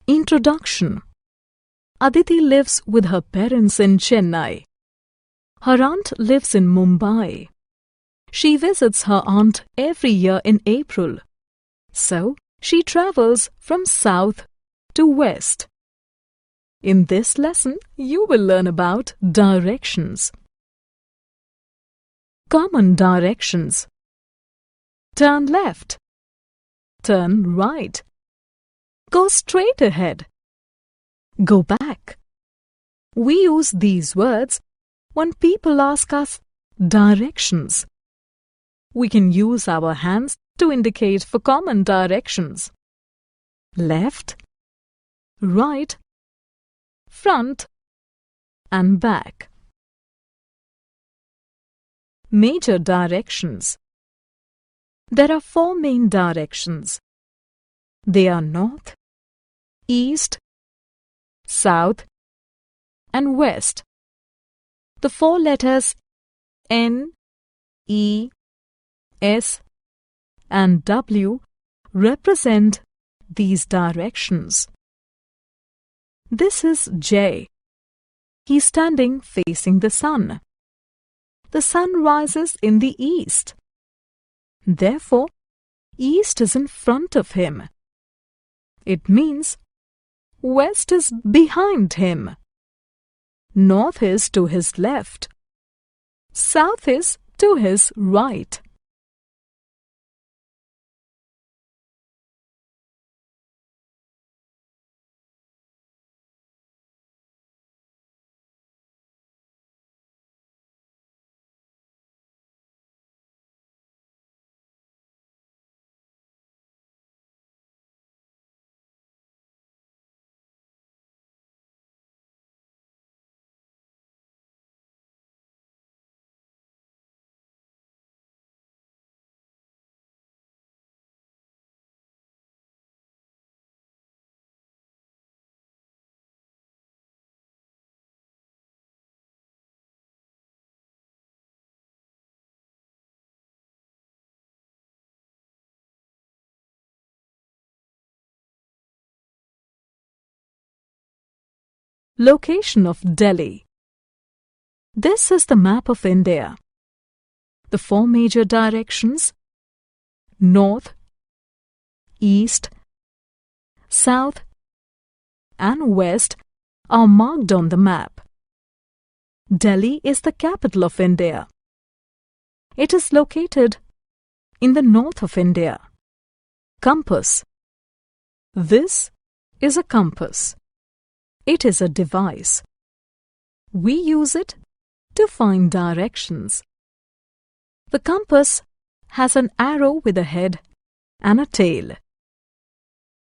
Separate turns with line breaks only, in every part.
Introduction. Aditi lives with her parents in Chennai. Her aunt lives in Mumbai. She visits her aunt every year in April. So, she travels from south to west. In this lesson, you will learn about directions. Common directions. Turn left. Turn right. Go straight ahead. Go back. We use these words when people ask us directions. We can use our hands to indicate for common directions. Left, right, front, and back. Major directions. There are 4 main directions. They are north, east, south, and west. The 4 letters N, E, S, and W represent these directions. This is J. He's standing facing the sun. The sun rises in the east. Therefore, east is in front of him. It means west is behind him. North is to his left. South is to his right. Location of Delhi. This is the map of India. The 4 major directions, north, east, south, and west, are marked on the map. Delhi is the capital of India. It is located in the north of India. Compass. This is a compass. It is a device. We use it to find directions. The compass has an arrow with a head and a tail.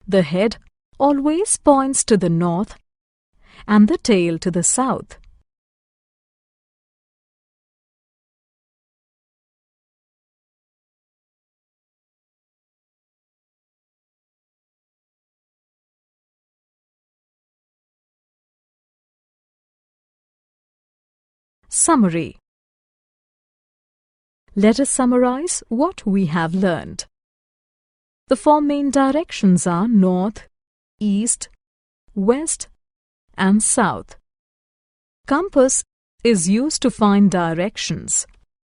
The head always points to the north and the tail to the south. Summary. Let us summarize what we have learned. The 4 main directions are north, east, west, and south. Compass is used to find directions.